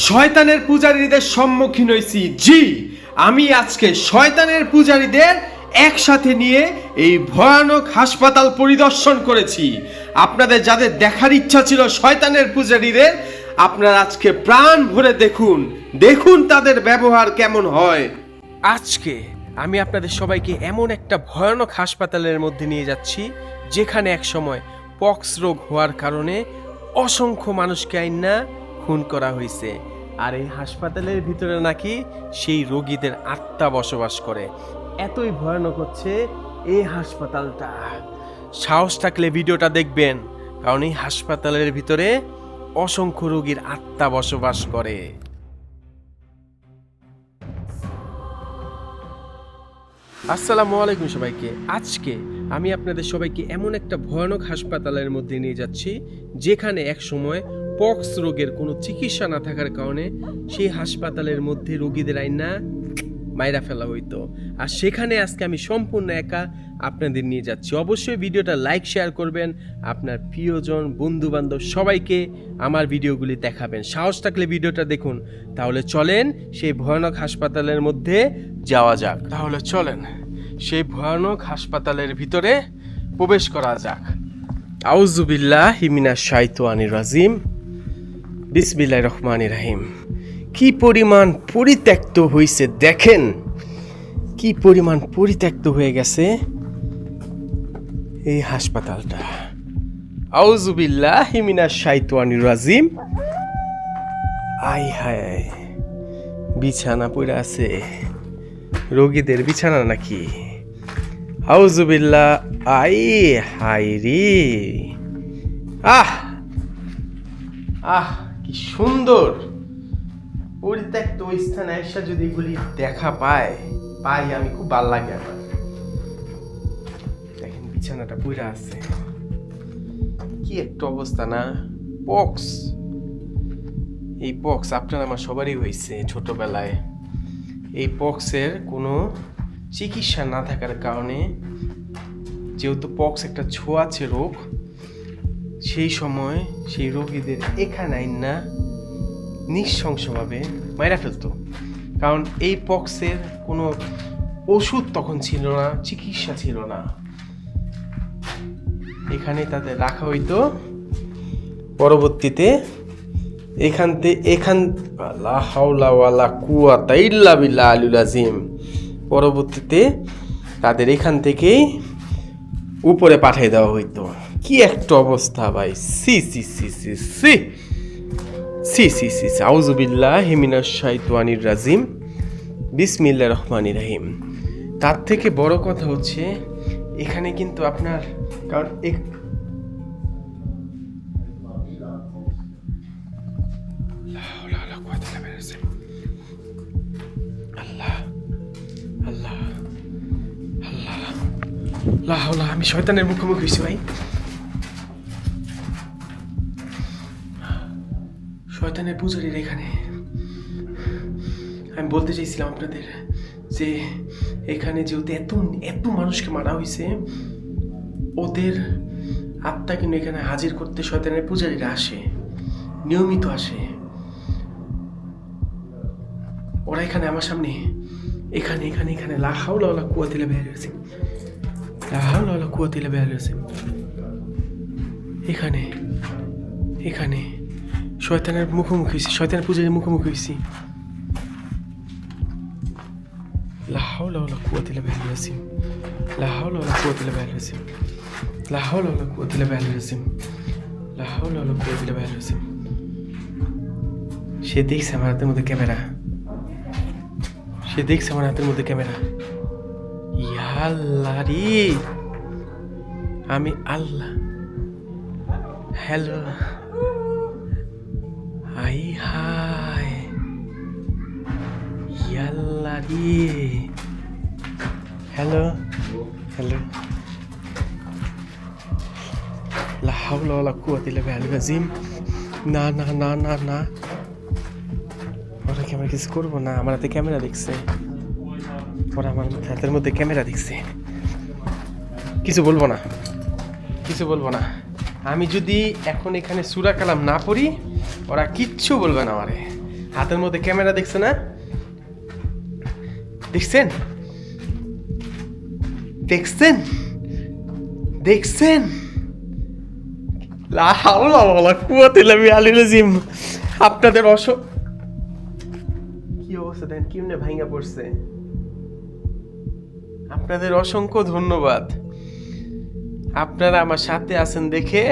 শয়তানের পূজারীদের সম্মুখীন হয়েছি। জি, আমি আজকে শয়তানের পূজারীদের একসাথে নিয়ে এই ভয়ানক হাসপাতাল পরিদর্শন করেছি। আপনাদের যাদের দেখার ইচ্ছা ছিল শয়তানের পূজারীদের, আপনারা আজকে প্রাণ ভরে দেখুন দেখুন তাদের ব্যবহার কেমন হয়। আজকে আমি আপনাদের সবাইকে এমন একটা ভয়ানক হাসপাতালের মধ্যে নিয়ে যাচ্ছি যেখানে এক সময় পক্স রোগ হওয়ার কারণে অসংখ্য মানুষকে আইনা খুন করা হয়েছে। আর এই হাসপাতালের ভিতরে নাকি সেই রোগীদের আত্মা বসবাস করে। এতই ভয়ানক হচ্ছে এই হাসপাতালটা। সাহস থাকলে ভিডিওটা দেখবেন, কারণ এই হাসপাতালের ভিতরে অসংখ্য রোগীর আত্মা বসবাস করে। আসসালামু আলাইকুম সবাইকে। আজকে আমি আপনাদের সবাইকে এমন একটা ভয়ানক হাসপাতালের মধ্যে নিয়ে যাচ্ছি যেখানে এক সময় পক্স রোগের কোনো চিকিৎসা না থাকার কারণে সেই হাসপাতালের মধ্যে রোগীদের আইনা মাইরা ফেলা হইতো। আর সেখানে আজকে আমি সম্পূর্ণ একা আপনাদের নিয়ে যাচ্ছি। অবশ্যই ভিডিওটা লাইক শেয়ার করবেন, আপনার প্রিয়জন বন্ধু বান্ধব সবাইকে আমার ভিডিওগুলি দেখাবেন। সাহস থাকলে ভিডিওটা দেখুন। তাহলে চলেন সেই ভয়ানক হাসপাতালের মধ্যে যাওয়া যাক। তাহলে চলেন সেই ভয়ানক হাসপাতালের ভিতরে প্রবেশ করা যাক। আউযুবিল্লাহি মিনাশ শাইতানির রাজিম, বিসমিল্লাহির রহমানির রহিম। কি পরিমাণ পরিত্যক্ত হয়েছে দেখেন, কি পরিমাণ পরিত্যক্ত হয়ে গেছে এই হাসপাতালটা। আউযুবিল্লাহি মিনাশ শাইতানির রাজিম। আই হায়, বিছানা পড়ে আছে, রোগীদের বিছানা নাকি? আউযুবিল্লাহ। আই হায় রে, আহ আহ কি সুন্দর পরিত্যক্ত ওই স্থানে এসে যদি এগুলি দেখা পাই আমি খুব ভালো লাগে আমার। দেখেন বিছানাটা পুরা আছে, কি একটা অবস্থা না? পক্স, এই পক্স আপনার আমার সবারই হয়েছে ছোটবেলায়। এই পক্সের কোনো চিকিৎসা না থাকার কারণে, যেহেতু পক্স একটা ছোঁয়াচে রোগ, সেই সময় সেই রোগীদের এখানে না নৃশংসভাবে মাইরা ফেলতো। কারণ এই পক্সের কোনো ওষুধ তখন ছিল না, চিকিৎসা ছিল না। এখানে তাদের রাখা হইতো। পরবর্তীতে লা হাওলা ওয়ালা কুওয়াতা ইল্লা বিল্লাহ আলিল আযীম, পরবর্তীতে তাদের এখান থেকেই উপরে পাঠিয়ে দেওয়া হইতো। কি একটা অবস্থা ভাই! সি সি সি সি সি সি সি সি সি। আউযুবিল্লাহি মিনাশ শাইতানির রাজিম, বিসমিল্লাহির রহমানির রহিম। তার থেকে বড় কথা হচ্ছে এখানে কিন্তু আপনার, কারণ আমি শয়তানের মুখোমুখি হয়েছি ভাই। শয়তানের পূজারীর এখানে। আমি বলতে চাইছিলাম আপনাদের যে এখানে যেহেতু এত মানুষকে মারা হয়েছে, ওদের আত্মা কিন্তু এখানে হাজির করতে শয়তানের পূজারীরা আসে, নিয়মিত আসে। ওরা এখানে আমার সামনে এখানে এখানে এখানে লা হাওলা ওয়ালা কুওয়াতা ইল্লা বিল্লাহ রয়েছে, লা হাওলা ওয়ালা কুওয়াতা ইল্লা বিল্লাহ রয়েছে। এখানে এখানে শয়তানের মুখোমুখি হয়েছি, শয়তানের পূজারীর মুখোমুখি হয়েছি। লা হাওলা ওয়ালা কুওয়াতা ইল্লা বিল্লাহ রয়েছে, লা হাওলা ওয়ালা কুওয়াতা ইল্লা বিল্লাহ রয়েছে, লা হাওলা ওয়ালা কুওয়াতা ইল্লা বিল্লাহ রয়েছে, লা হাওলা ওয়ালা কুওয়াতা ইল্লা বিল্লাহ রয়েছে। সে দেখছে আমার হাতের মধ্যে ক্যামেরা, সে দেখছে আমার হাতের মধ্যে ক্যামেরা। ইয়া আল্লাহ রে, আমি আল্লাহ। হ্যালো, হাই হাই, ইয়া আল্লাহ রে। হ্যালো হ্যালো, লা হাওলা ওয়ালা কুওয়াতা ইল্লা বিল্লাহিল আযীম। না না না না না, ওরা ক্যামেরা কিছু করবো না। আমার হাতে ক্যামেরা দেখছে, ওরা আমার হাতের মধ্যে ক্যামেরা দেখছে। কিছু বলবো না, কিছু বলবো না। আমি যদি এখন এখানে সূরা কালাম না পড়ি, ওরা কিচ্ছু বলবে না আমারে। হাতের মধ্যে ক্যামেরা দেখছে না, দেখছেন দেখছেন দেখছেন? লা হাওলা ওয়ালা কুওয়াতা ইল্লা বিল্লাহিল আযীম। আপনাদের কি অবস্থা দেন, কেমনে ভাঙা পড়ছে। আপনাদের অসংখ্য ধন্যবাদ, আপনারা আমার সাথে আছেন দেখে।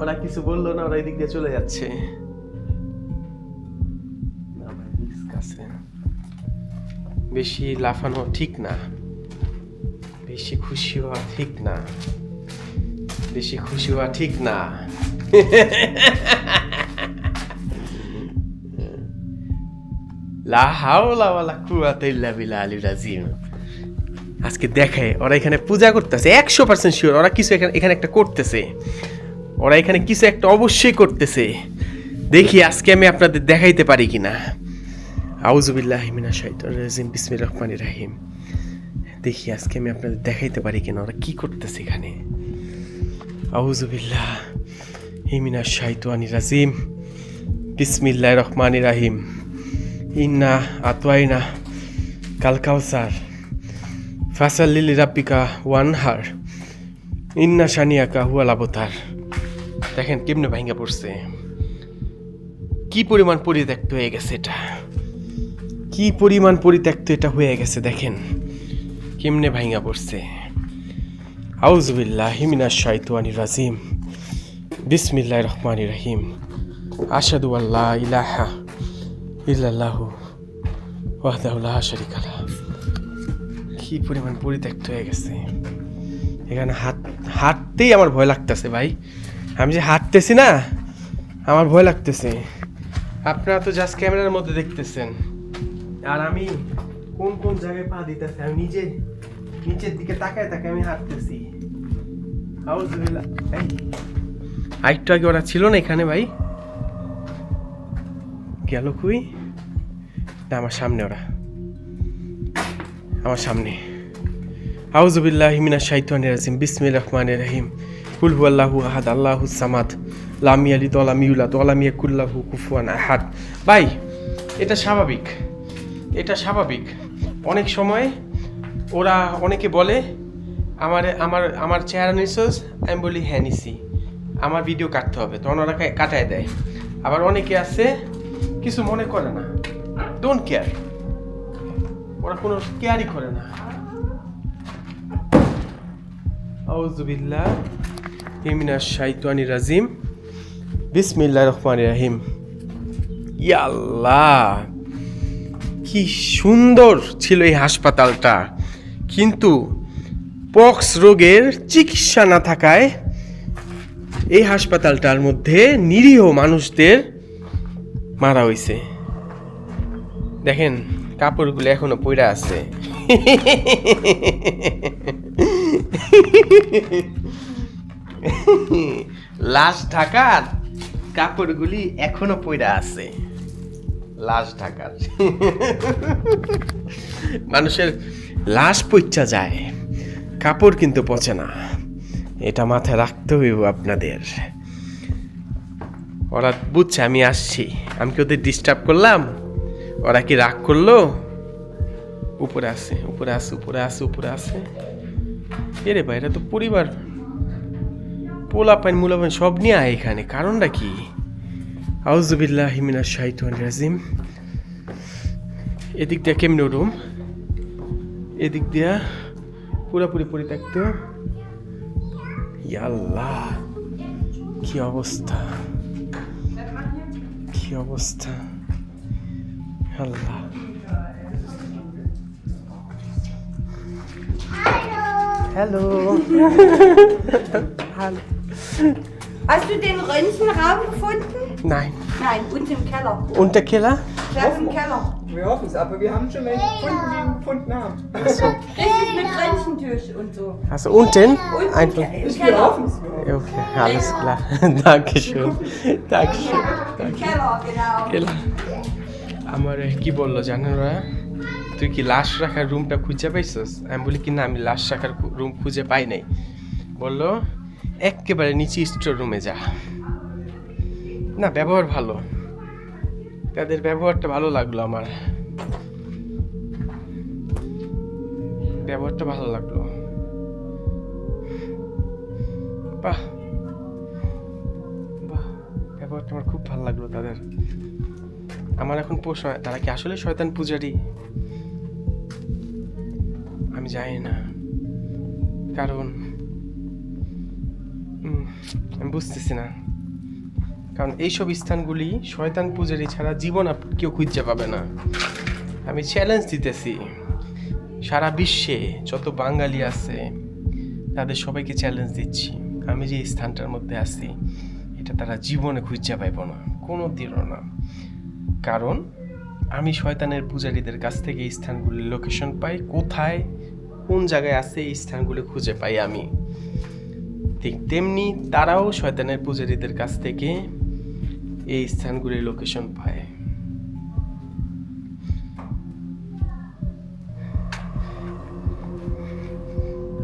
ওরা কিছু বললো না, ওরা এদিক দিয়ে চলে যাচ্ছে। বেশি লাফানো ঠিক না, বেশি খুশি হওয়া ঠিক না, বেশি খুশি হওয়া ঠিক না। লা হাওলা ওয়ালা কুওয়াতা ইল্লা বিল্লাহিল আযীম। আজকে দেখে ওরা এখানে পূজা করতেছে, 100% শিওর ওরা কিছু এখানে একটা করতেছে, ওরা এখানে কিছু একটা অবশ্যই করতেছে। দেখি আজকে আমি আপনাদের দেখাইতে পারি কিনা। আউযু বিল্লাহি মিনাশ শাইতানির রাজিম, বিসমিল্লাহির রহমানির রহিম। দেখি আজকে আমি আপনাদের দেখাইতে পারি কিনা ওরা কি করতেছে এখানে। আউযু বিল্লাহি মিনাশ শাইতানির রাজিম, বিসমিল্লাহির রহমানির রহিম। ইন্না আতওয়াইনা কাল কাউসার ফাসাল্লি লিরাব্বিকা ওয়ানহার ইন্না শানিয়াকা হুয়াল আবতার। দেখেন কেমনে ভাঙা পড়ছে, কি পরিমাণ পরিত্যক্ত হয়ে গেছে এটা, কি পরিমাণ পরিত্যক্ত এটা হয়ে গেছে। দেখেন কেমনে ভাঙা পড়ছে। আউযু বিল্লাহি মিনাশ শাইতানির রাজিম, বিসমিল্লাহির রহমানির রহিম। আশহাদু আল্লা ইলাহা ইল্লাল্লাহু ওয়াহদাহু লা শারীকা লাহু। কি পরিমাণ পরিত্যক্ত হয়ে গেছে। এখানে হাঁটতেই আমার ভয় লাগতেছে ভাই, আমি যে হাঁটতেছি না আমার ভয় লাগতেছে। আপনারা তো জাস্ট ক্যামেরার মধ্যে দেখতেছেন, আর আমি কোন কোন জায়গায় পা দিতেছি, আমি নিচের দিকে তাকায় আমি হাঁটতেছি। আউযুবিল্লাহ। আরেকটু আগে ওরা ছিল না এখানে ভাই, গেল কই? না আমার সামনে, ওরা আমার সামনে। আউযু বিল্লাহি মিনাশ শাইতানির রাজিম, বিসমিল্লাহির রহমানির রহিম। কুল হুয়াল্লাহু আহাদ, আল্লাহুস সামাদ, লাম ইয়ালিদ ওয়া লাম ইউলাদ ওয়া লাম ইয়াকুল লাহু কুফুয়ান আহাদ। ভাই এটা স্বাভাবিক, এটা স্বাভাবিক। অনেক সময় ওরা অনেকে বলে আমার চেহারা নিছোস, আমি বলি হ্যাঁ নিছি, আমার ভিডিও কাটতে হবে, তখন ওরা কাটায় দেয়। আবার অনেকে আছে কিছু মনে করে না, ডোন্ট কেয়ার, ওরা কোনো কেয়ারই করে না। আউযু বিল্লাহি মিনাশ শাইতানির রাজিম, বিসমিল্লাহির রহমানির রহিম। ইয়া আল্লাহ, কি সুন্দর ছিল এই হাসপাতালটা, কিন্তু পক্স রোগের চিকিৎসা না থাকায় এই হাসপাতালটার মধ্যে নিরীহ মানুষদের মারা হইছে। দেখেন কাপড়গুলো এখনো পইড়া আছে। লাশ ঢাকার কাপড়গুলি এখনো পইড়া আছে, লাশ ঢাকার। মানুষের লাশ পইচ্চা যায়, কাপড় কিন্তু পচে না, এটা মাথায় রাখতে হইব আপনাদের। ওরা বুঝছে আমি আসছি, আমি কি ওদের ডিস্টার্ব করলাম? ওরা কি রাগ করলো? উপরে আছে, উপরে আছে, উপরে আছে, উপরে আছে। এরে ভাই এটা তো পরিবার, পোলাপাইন মুলাপাইন সব নিয়ে আয় এখানে, কারণটা কি? আউযু বিল্লাহি মিনাশ শাইতানির রাজিম। এদিক দিয়ে কেমনে রুম, এদিক দিয়া পুরোপুরি পরিত্যক্ত। ইয়া আল্লাহ, কি অবস্থা, কি অবস্থা। আল্লাহ, hello. Hallo. Hast du den Röntgenraum gefunden? Nein. Nein, unten im Keller. Und der Keller? Ja, im Keller. Wir hoffen es, aber wir haben schon welche gefunden, die ihn gefunden haben. Achso. Richtig mit Röntgentisch und so. Also unten? Unten Einfach. im Wir Keller. hoffen es. Okay, alles klar. Dankeschön. Dankeschön. Im Keller, genau. Keller. আমার কি বললো জানেন ওরা, তুই কি লাশ রাখার রুমটা খুঁজে পাইছস? আমি বলি কি না, আমি লাশ রাখার রুম খুঁজে পাই নাই। বললো একেবারে নিচে স্টোর রুমে যা। না ব্যবহার ভালো, তাদের ব্যবহারটা ভালো লাগলো আমার, ব্যবহারটা ভালো লাগলো। বাহ বাহ, ব্যবহারটা আমার খুব ভালো লাগলো তাদের। আমার এখন প্রশ্ন, তারা কি আসলে শয়তান পূজারী? আমি জানি না, কারণ আমি বুঝতেছি না, কারণ এইসব স্থানগুলি শয়তান পূজারী ছাড়া জীবন কেউ খুঁজে পাবে না। আমি চ্যালেঞ্জ দিতেছি সারা বিশ্বে যত বাঙালি আছে তাদের সবাইকে চ্যালেঞ্জ দিচ্ছি, আমি যে স্থানটার মধ্যে আছি এটা তারা জীবনে খুঁজে পাইব না, কোনো দিনও না। কারণ আমি শয়তানের পূজারীদের কাছ থেকে এই স্থানগুলির লোকেশন পাই, কোথায় কোন জায়গায় আছে এই স্থানগুলি খুঁজে পাই আমি। ঠিক তেমনি তারাও শয়তানের পূজারীদের কাছ থেকে এই স্থানগুলির লোকেশন পায়।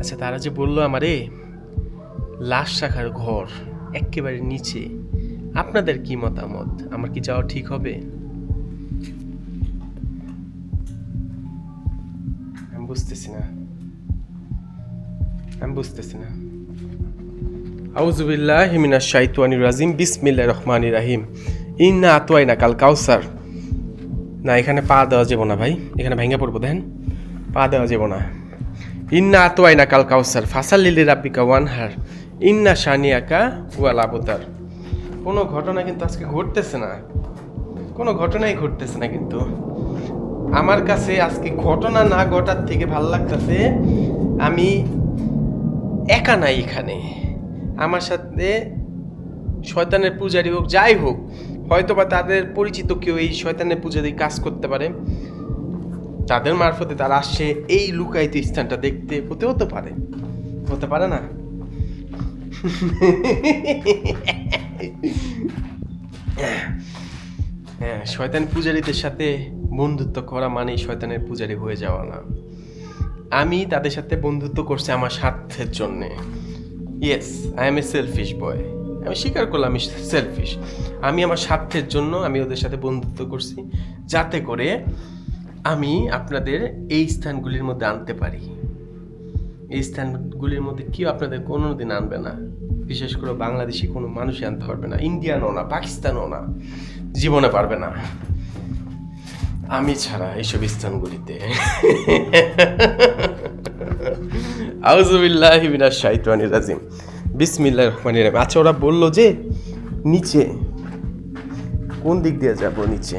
আচ্ছা, তারা যে বললো আমারে লাশ রাখার ঘর একেবারে নিচে, আপনাদের কি মতামত? আমার কি যাওয়া ঠিক হবে? আমি বুঝতেছি না। আউযুবিল্লাহি মিনাশ শাইতানির রাজিম, বিসমিল্লাহির রহমানির রহিম। ইন্না আতওয়াইনা কাল কাউসার। না, এখানে পা দেওয়া যাবে না ভাই, এখানে ভেঙে পড়বো, দেখেন পা দেওয়া যাবে না। ইন্না আতওয়াইনা কাল কাউসার ফাসাল্লি লিরাব্বিকা ওয়ানহার ইন্না শানিয়াকা ওয়াল আবতার। কোনো ঘটনা কিন্তু আজকে ঘটতেছে না, কোনো ঘটনাই ঘটতেছে না। কিন্তু আমার কাছে আজকে ঘটনা না ঘটার থেকে ভাল লাগতেছে আমি একা নাই এখানে, আমার সাথে শয়তানের পূজারী হোক যাই হোক, হয়তো বা তাদের পরিচিত কেউ এই শয়তানের পূজারী কাজ করতে পারে, তাদের মারফতে তারা আসছে এই লুকায়িত স্থানটা দেখতে, হতেও তো পারে, হতে পারে না? হ্যাঁ, শয়তান পূজারীদের সাথে বন্ধুত্ব করা মানে শয়তানের পূজারী হয়ে যাওয়া না। আমি তাদের সাথে বন্ধুত্ব করছি আমার স্বার্থের জন্যে। Yes, I'm a selfish boy, আমি স্বীকার করলাম আমি সেলফিশ। আমি আমার স্বার্থের জন্য আমি ওদের সাথে বন্ধুত্ব করছি, যাতে করে আমি আপনাদের এই স্থানগুলির মধ্যে আনতে পারি। এই স্থানগুলির মধ্যে কেউ আপনাদের কোনো দিন আনবে না, বিশেষ করে বাংলাদেশি কোনো মানুষই আনতে পারবে না, ইন্ডিয়ানও না, পাকিস্তানও না, জীবনে পারবে না আমি ছাড়া এইসব স্থানগুলিতে। আউযুবিল্লাহি মিনাশ শাইতানির রাজিম, বিসমিল্লাহির রহমানির রহিম। আচ্ছা, ওরা বললো যে নিচে, কোন দিক দিয়ে যাব? নিচে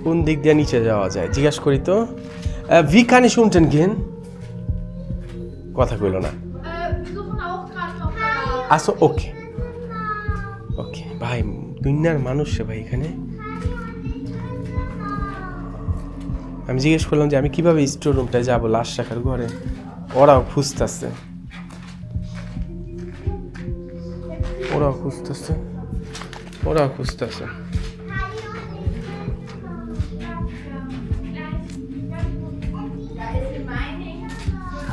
কোন দিক দিয়ে নিচে যাওয়া যায় জিজ্ঞাসা করি তো। ভি কান ich unten gehen? কথা কইল না। আসো, ওকে ওকে ভাই, দুনিয়ার মানুষ রে ভাই এখানে। আমি জিজ্ঞেস করলাম যে আমি কিভাবে স্টোর রুমটায় যাবো, লাশ রাখার ঘরে। ওরাও খুঁজতেছে,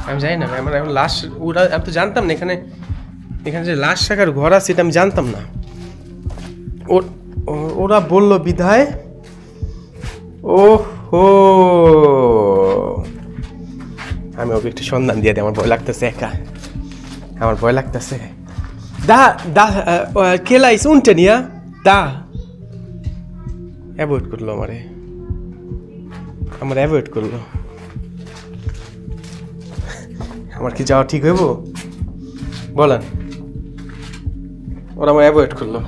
আমি জানি না ভাই, আমার এখন লাশ, ওরা, আমি তো জানতাম না এখানে যে লাশ রাখার ঘর আছে, এটা আমি জানতাম না। ওরা বলল বিধায়। ও হো, আমি ওকে একটু সন্ধান দিয়ে দিই, আমার ভয় লাগতেছে একা, আমার ভয় লাগতেছে। খেলা ইস উনটে নিয়া অ্যাভয়েড করলো আমার অ্যাভয়েড করলো। আমার কি যাওয়া ঠিক হইব বলেন? ওরা আমার অ্যাভয়েড করলো।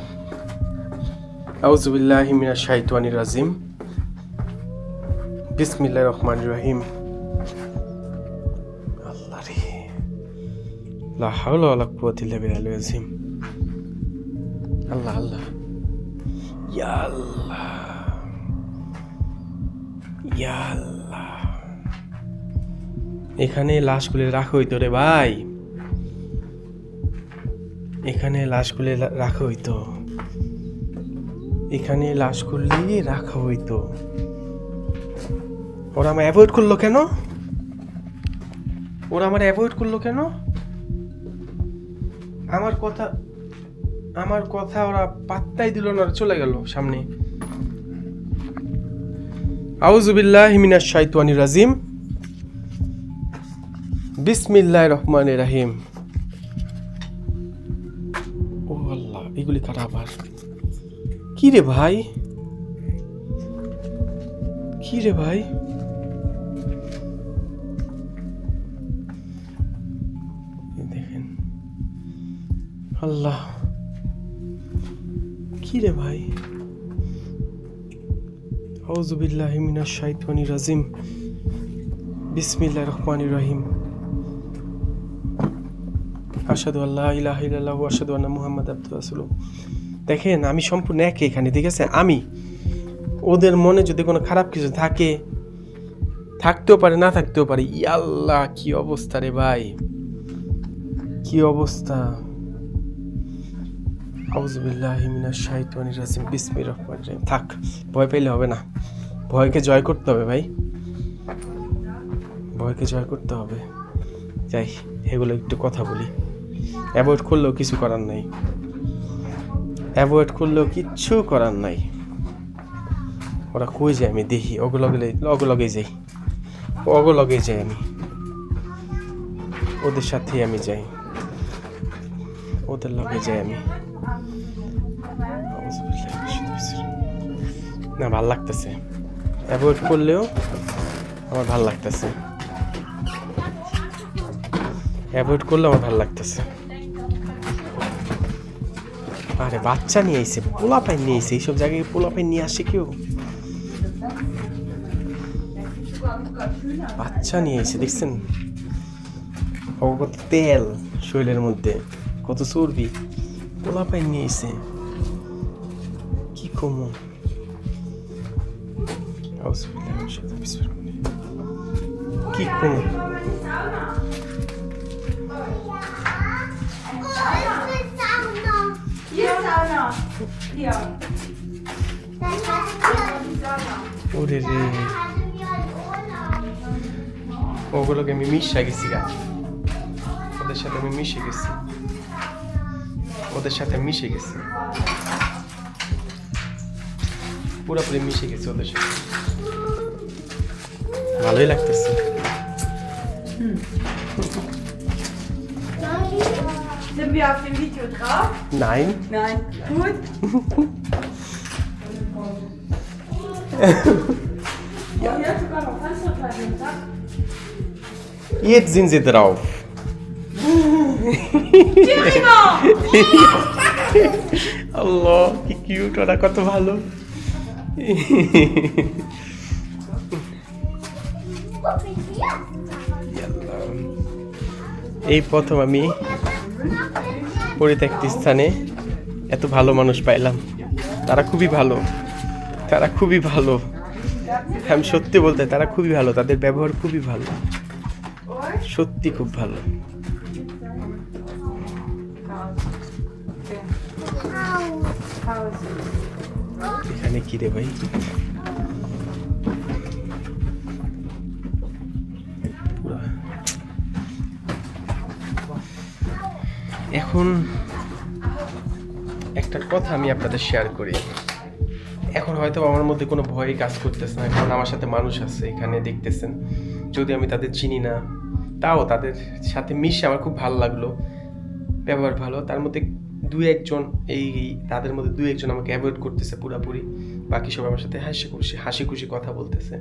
আউযুবিল্লাহি মিনাশ শাইতানির রাজিম, বিসমিল্লাহির রহমানির রহিম। আল্লাহ রে, লা হাওলা ওয়ালা কুওয়াতা ইল্লা বিল্লাহিল আযীম। আল্লাহ আল্লাহ, ইয়া আল্লাহ, ইয়া আল্লাহ। এখানে লাশগুলি রাখা হইতো রে ভাই, এখানে লাশগুলি রাখা হইতো, এখানে লাশগুলি রাখা হইতো। ওরা আমার অ্যাভয়েড করলো কেন? আমার কথা ওরা পাত্তাই দিল না, চলে গেল সামনে। আউযু বিল্লাহি মিনাশ শাইতানির রাজিম। বিসমিল্লাহির রহমানির রহিম। ও আল্লাহ, এগুলি কারা আবার? কি রে ভাই, কি রে ভাই? দেখেন আল্লাহ, কি রে ভাই? আউযু বিল্লাহি মিনাশ শাইতানির রাজিম। বিসমিল্লাহির রহমানির রহিম। আশহাদু আল্লা ইলাহা ইল্লাল্লাহু ওয়া আশহাদু আন্না মুহাম্মাদান আবদুহু ওয়া রাসূলুহু। দেখেন আমি সম্পূর্ণ একে এখানে, ঠিক আছে? আমি ওদের মনে যদি কোনো খারাপ কিছু থাকে, থাকতেও পারে, না থাকতেও পারে। ইয়াল্লাহ, কি অবস্থা রে ভাই, কি অবস্থা! আউযু বিল্লাহি মিনাশ শাইতানির রাজিম। বিসমিল্লাহির রহমানির রহিম। থাক, ভয় পেলে হবে না, ভয়কে জয় করতে হবে ভাই, ভয়কে জয় করতে হবে। যাই, এগুলো একটু কথা বলি। অ্যাভয়েড করলেও কিছু করার নাই, অ্যাভয়েড করলেও কিচ্ছু করার নাই। ওরা কই যায় আমি দেখি, অগলগে যাই, অগলগে যাই আমি, ওদের সাথেই আমি যাই, ওদের লগে যাই আমি। না, ভাল লাগতেছে, অ্যাভয়েড করলেও আমার ভাল লাগতেছে, অ্যাভয়েড করলে আমার ভাল লাগতেছে। আরে বাচ্চা নিয়ে আইছে, পোলাপাইন নিয়ে আইছে, এইসব জায়গায় পোলাপাইন নিয়ে আসে কেউ? বাচ্চা নিয়ে আইছে, দেখছেন? কত তেল শরীরের মধ্যে, কত চর্বি, পোলাপাইন নিয়ে আইছে। কি কমু? কি কমু? Hier ist Sauna. Hier. ওরে রে, ওগুলোকে আমি মিশে গেছি গা, ওদের সাথে আমি মিশে গেছি, ওদের সাথে মিশে গেছি, পুরোপুরি মিশে গেছি ওদের সাথে। ভালোই লাগতেছে। Sind wir auf dem Video drauf? Nein. Nein. Gut. Ja. Hier ist sogar noch Fensterscheiben im Dach. Jetzt sind sie drauf. আল্লাহ, কি কিউট, ওরা কত ভালো। এই প্রথম আমি পরিত্যক্ত স্থানে এত ভালো মানুষ পাইলাম। তারা খুবই ভালো, তারা খুবই ভালো, আমি সত্যি বলতে, তারা খুবই ভালো, তাদের ব্যবহার খুবই ভালো, সত্যি খুব ভালো। এখানে কি রে ভাই? এখন একটা কথা আমি আপনাদের শেয়ার করি। এখন হয়তো আমার মধ্যে কোনো ভয়ই কাজ করতেছে না, কারণ আমার সাথে মানুষ আছে এখানে, দেখতেছেন। যদি আমি তাদের চিনি না, তাও তাদের সাথে মিশে আমার খুব ভালো লাগলো, ব্যবহার ভালো। তার মধ্যে তাদের মধ্যে 2-1 আমাকে অ্যাভয়েড করতেছে পুরাপুরি, বাকি সব আমার সাথে হাসি খুশি কথা বলতেছে।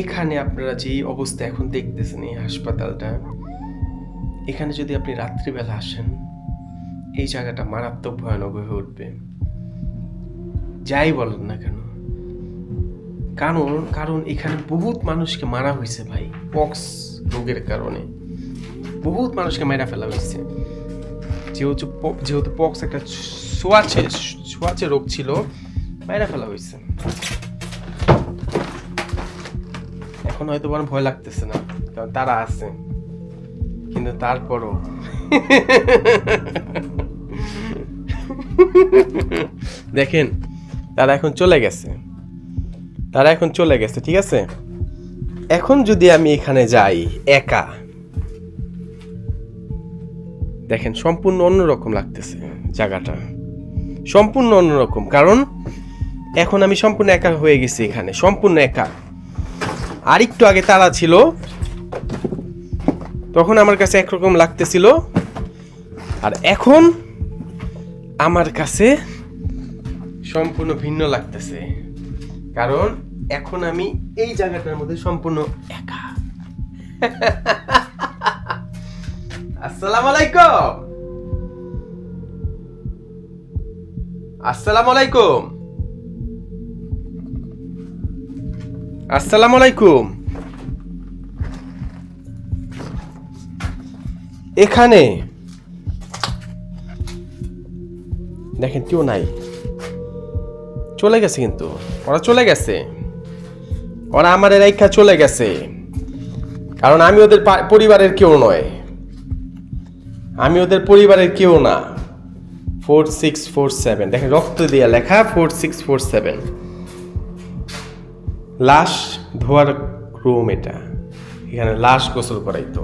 এখানে আপনারা যে অবস্থা এখন দেখতেছেন, এই হাসপাতালটা, এখানে যদি আপনি রাত্রিবেলা আসেন, এই জায়গাটা মারাত্মক ভয়ানক হয়ে উঠবে, যাই বলেন না কেন। কারণ এখানে বহুত মানুষকে মারা হয়েছে ভাই, পক্স রোগের কারণে বহুত মানুষকে মারা ফেলা হয়েছে। যেহেতু পক্স একটা ছোঁয়াচে রোগ ছিল, মারা ফেলা হয়েছে। এখন হয়তো আমার ভয় লাগতেছে না, কারণ তারা আছে, কিন্তু তারপরও দেখেন, তারা এখন চলে গেছে, ঠিক আছে? এখন যদি আমি এখানে যাই একা, দেখেন সম্পূর্ণ অন্যরকম লাগতেছে জায়গাটা, সম্পূর্ণ অন্যরকম। কারণ এখন আমি সম্পূর্ণ একা হয়ে গেছি এখানে, সম্পূর্ণ একা। আর একটু আগে তারা ছিল, তখন আমার কাছে একরকম লাগতেছিল, আর এখন আমার কাছে সম্পূর্ণ ভিন্ন লাগতেছে, কারণ এখন আমি এই জায়গাটার মধ্যে সম্পূর্ণ একা। আসসালামু আলাইকুম। আসসালামু আলাইকুম। আসসালামু আলাইকুম। এখানে দেখেন কেউ নাই, চলে গেছে, কিন্তু ওরা চলে গেছে, ওরা আমার রেখা চলে গেছে, কারণ আমি ওদের পরিবারের কেউ নয়, আমি ওদের পরিবারের কেউ না। 4647 দেখেন রক্ত দিয়ে লেখা 4647, লাশ ধোয়ার রুম এটা, এখানে লাশ গোসল করাইতো,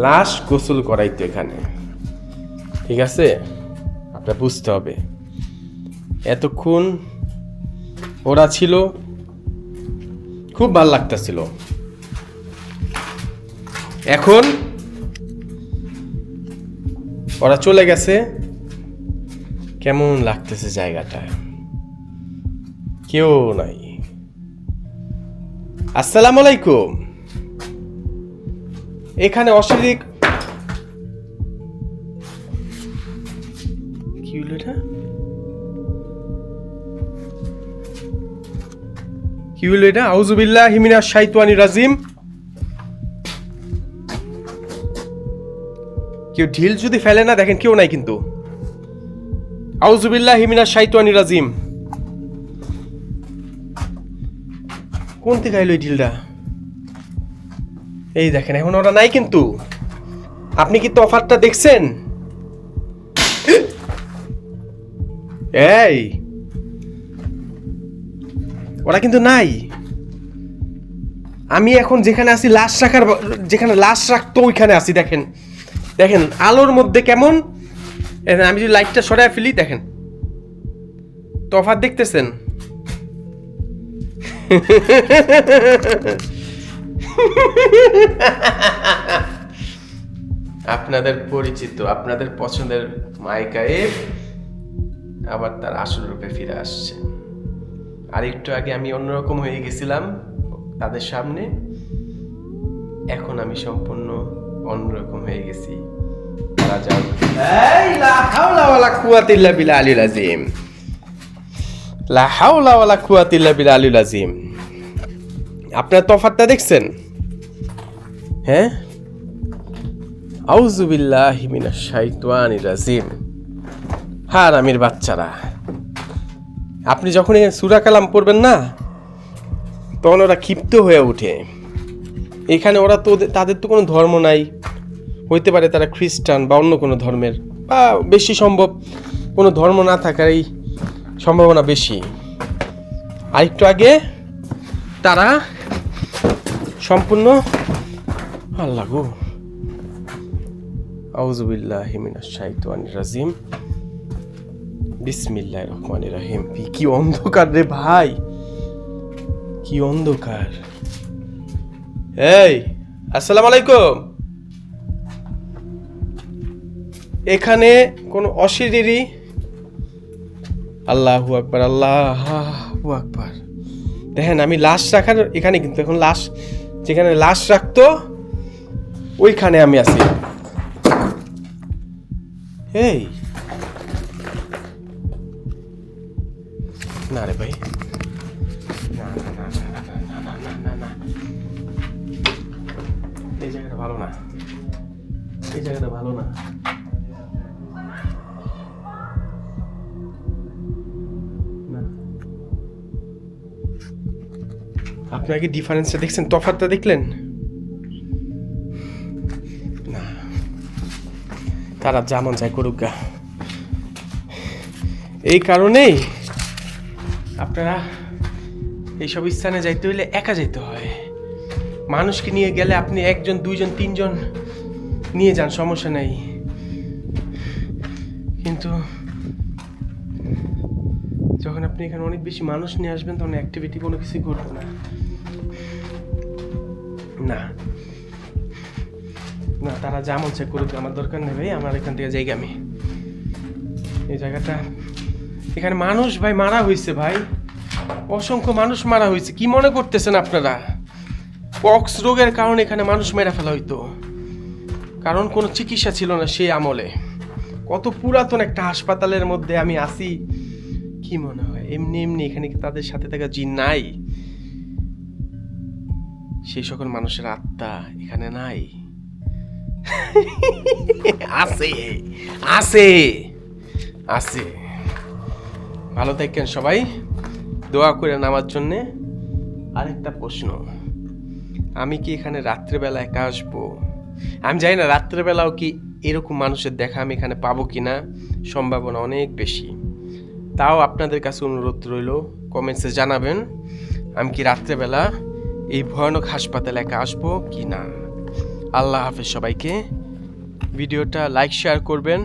লাশ গোসল করাইতো এখানে, ঠিক আছে? আপনার বুঝতে হবে, এতক্ষণ ওরা ছিল, খুব ভালো লাগতেছিল, এখন ওরা চলে গেছে, কেমন লাগতেছে জায়গাটা, কেউ নাই। আসসালামু আলাইকুম। এখানে অশারীরিক কি হলো এটা, কি হলো এটা? আউযুবিল্লাহি মিনাশ শাইতানির রাজিম। কেউ ঢিল যদি ফেলে না, দেখেন কেউ নাই কিন্তু। আউযুবিল্লাহি মিনাশ শাইতানির রাজিম। কোন থেকে আইলো এই ঢিলটা? এই দেখেন, এখন ওরা নাই কিন্তু। আপনি কি তফাৎটা দেখছেন? এই ওরা কিন্তু নাই। আমি এখন যেখানে আছি, লাশ রাখার, যেখানে লাশ রাখতো ওইখানে আছি। দেখেন, দেখেন আলোর মধ্যে কেমন, আমি যদি লাইটটা সরায় ফেলি, দেখেন তফাৎ দেখতেছেন? আপনাদের পরিচিত, আপনাদের পছন্দের মাইকায়ে আবার তার আসল রূপে ফিরে আসছে। আর একটু আগে আমি অন্যরকম হয়ে গেছিলাম তাদের সামনে, এখন আমি সম্পূর্ণ অন্যরকম হয়ে গেছি। তারা যাও, এই লা হাওলা ওয়ালা কুওয়াতা ইল্লা বিল্লাহ আলিল আযীম, লা হাওলা ওয়ালা কুওয়াতা ইল্লা বিল্লাহ আলিল আযীম। আপনারা তফাৎটা দেখছেন? হ্যাঁ, আউযু বিল্লাহি মিনাশ শাইতানির রাজিম। হারামির বাচ্চারা, আপনি যখন সূরা কালাম পড়বেন না, তখন ওরা ক্ষিপ্ত হয়ে ওঠে। এখানে ওরা তো, তাদের তো কোনো ধর্ম নাই, হইতে পারে তারা খ্রিস্টান বা অন্য কোনো ধর্মের, বা বেশি সম্ভব কোনো ধর্ম না থাকার এই সম্ভাবনা বেশি। আরেকটু আগে তারা সম্পূর্ণ, আল্লাহ গো, আউযু বিল্লাহি মিনাশ শাইতানির রাজিম, বিসমিল্লাহির রহমানির রহিম। কি অন্ধকার রে ভাই, কি অন্ধকার। এই আসসালামু আলাইকুম। এখানে কোনো অশরীরী, আল্লাহু আকবার, আল্লাহু আকবার। দেখেন আমি লাশ রাখার এখানে, কিন্তু এখন লাশ, যেখানে লাশ রাখতো ওইখানে আমি আছি। এই না রে ভাই, না না না না না না না না না, এই জায়গাটা ভালো না, এই জায়গাটা ভালো না। আপনারা কি ডিফারেন্সটা দেখছেন? তফাৎটা দেখলেন? না, তারা যেমন চাই করুক গা। এই কারণেই আপনারা এইসব স্থানে যাইতে হইলে একা যেতে হয়। মানুষকে নিয়ে গেলে আপনি একজন, দুইজন, তিনজন নিয়ে যান, সমস্যা নাই, কিন্তু যখন আপনি এখানে অনেক বেশি মানুষ নিয়ে আসবেন তখন অ্যাক্টিভিটি কোনো কিছুই করবো না। না না, তারা যা মন চায় করুক, আমার দরকার নেই ভাই, আমার এখান থেকে যাই আমি। এই জায়গাটা, এখানে মানুষ ভাই মারা হয়েছে ভাই, অসংখ্য মানুষ মারা হয়েছে। কি মনে করতেছেন আপনারা পক্স রোগের কারণে এখানে মানুষ মেরে ফেলা হইতো? কারণ কোনো চিকিৎসা ছিল না সেই আমলে। কত পুরাতন একটা হাসপাতালের মধ্যে আমি আসি, কি মনে হয় এমনি এমনি এখানে কি তাদের সাথে থাকা জিন নাই? সেই সকল মানুষের আত্মা এখানে নাই? আছে আছে আছে। ভালো থাকেন সবাই, দোয়া করেন আমার জন্যে। আরেকটা প্রশ্ন, আমি কি এখানে রাত্রেবেলা একা আসবো? আমি জানি না রাত্রেবেলাও কি এরকম মানুষের দেখা আমি এখানে পাবো কিনা, সম্ভাবনা অনেক বেশি। তাও আপনাদের কাছে অনুরোধ রইল, কমেন্টসে জানাবেন আমি কি রাত্রেবেলা এই ভয়ানক হাসপাতালে একা আসবো কি না। আল্লাহ হাফেজ সবাইকে। ভিডিওটা লাইক শেয়ার করবেন।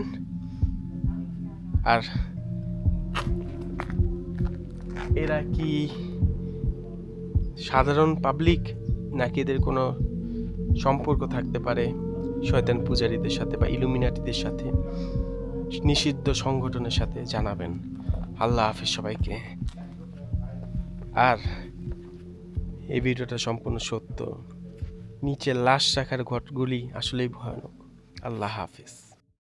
আর এরা কি সাধারণ পাবলিক নাকি এদের কোনো সম্পর্ক থাকতে পারে শয়তান পূজারীদের সাথে বা ইলুমিনাটিদের সাথে, নিষিদ্ধ সংগঠনের সাথে? জানাবেন। আল্লাহ হাফেজ সবাইকে। আর এই ভিডিওটা সম্পূর্ণ সত্য, নিচে লাশ রাখার ঘটগুলি আসলেই ভয়ানক। আল্লাহ হাফেজ।